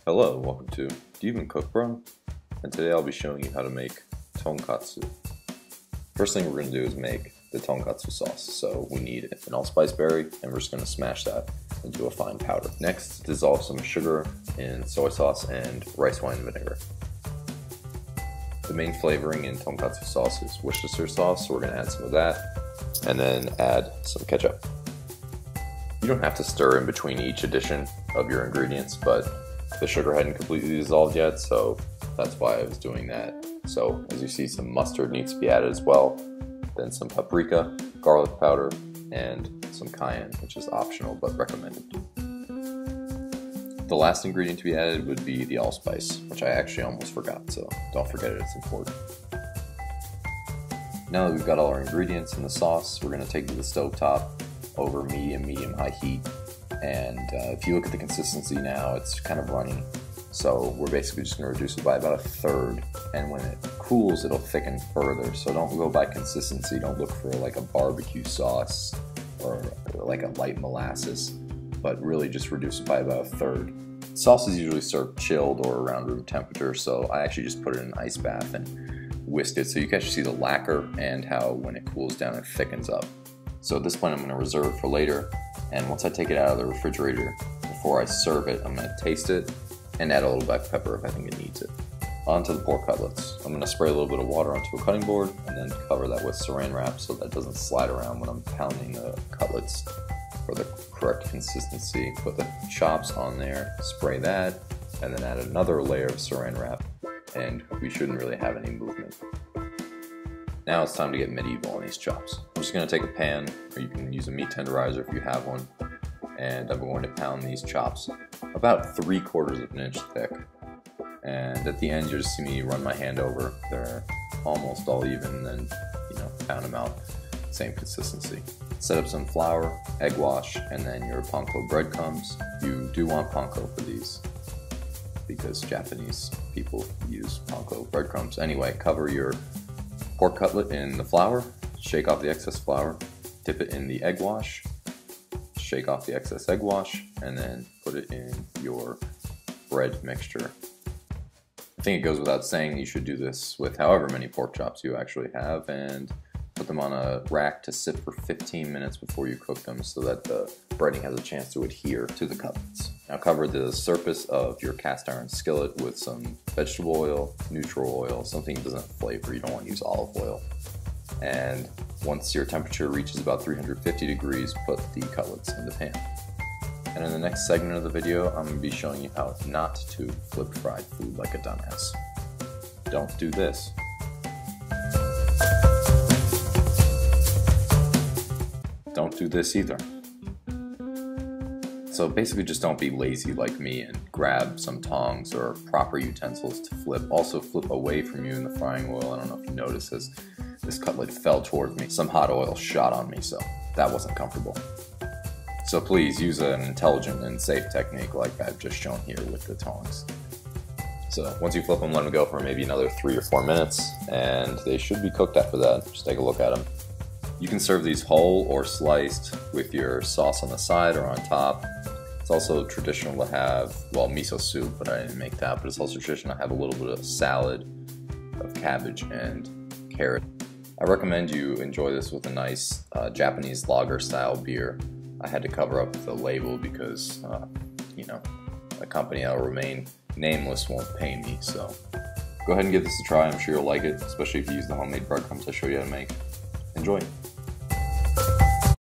Hello, welcome to Do You Even Cook, Bro? And today I'll be showing you how to make tonkatsu. First thing we're going to do is make the tonkatsu sauce. So we need an allspice berry, and we're just going to smash that into a fine powder. Next, dissolve some sugar in soy sauce and rice wine vinegar. The main flavoring in tonkatsu sauce is Worcestershire sauce, so we're going to add some of that, and then add some ketchup. You don't have to stir in between each addition of your ingredients, but the sugar hadn't completely dissolved yet, so that's why I was doing that. So as you see, some mustard needs to be added as well, then some paprika, garlic powder, and some cayenne, which is optional but recommended. The last ingredient to be added would be the allspice, which I actually almost forgot, so don't forget it, it's important. Now that we've got all our ingredients in the sauce, we're going to take it to the stove top over medium-high heat. And if you look at the consistency now, it's kind of runny. So we're basically just going to reduce it by about 1/3. And when it cools, it'll thicken further. So don't go by consistency. Don't look for like a barbecue sauce or like a light molasses, but really just reduce it by about 1/3. Sauce is usually served chilled or around room temperature. So I actually just put it in an ice bath and whisked it. So you can actually see the lacquer and how when it cools down, it thickens up. So at this point, I'm going to reserve it for later. And once I take it out of the refrigerator, before I serve it, I'm going to taste it and add a little black pepper if I think it needs it. Onto the pork cutlets. I'm going to spray a little bit of water onto a cutting board and then cover that with saran wrap so that it doesn't slide around when I'm pounding the cutlets for the correct consistency. Put the chops on there, spray that, and then add another layer of saran wrap, and we shouldn't really have any movement. Now it's time to get medieval on these chops. I'm just going to take a pan, or you can use a meat tenderizer if you have one, and I'm going to pound these chops about 3/4 of an inch thick. And at the end, you'll just see me run my hand over. They're almost all even, and then pound them out, same consistency. Set up some flour, egg wash, and then your panko breadcrumbs. You do want panko for these because Japanese people use panko breadcrumbs. Anyway, cover your pork cutlet in the flour, shake off the excess flour, dip it in the egg wash, shake off the excess egg wash, and then put it in your bread mixture. I think it goes without saying you should do this with however many pork chops you actually have, and put them on a rack to sit for 15 minutes before you cook them so that the breading has a chance to adhere to the cutlets. Now cover the surface of your cast iron skillet with some vegetable oil, neutral oil, something that doesn't have flavor. You don't want to use olive oil. And once your temperature reaches about 350 degrees, put the cutlets in the pan. And in the next segment of the video, I'm going to be showing you how not to flip fried food like a dumbass. Don't do this. Don't do this either. So basically just don't be lazy like me and grab some tongs or proper utensils to flip. Also flip away from you in the frying oil. I don't know if you noticed this cutlet fell towards me. Some hot oil shot on me, so that wasn't comfortable. So please use an intelligent and safe technique like I've just shown here with the tongs. So once you flip them, let them go for maybe another 3 or 4 minutes, and they should be cooked after that. Just take a look at them. You can serve these whole or sliced with your sauce on the side or on top. It's also traditional to have, well, miso soup, but I didn't make that, but it's also traditional to have a little bit of salad of cabbage and carrot. I recommend you enjoy this with a nice Japanese lager style beer. I had to cover up the label because, a company that will remain nameless won't pay me, so go ahead and give this a try. I'm sure you'll like it, especially if you use the homemade breadcrumbs I showed you how to make. Enjoy!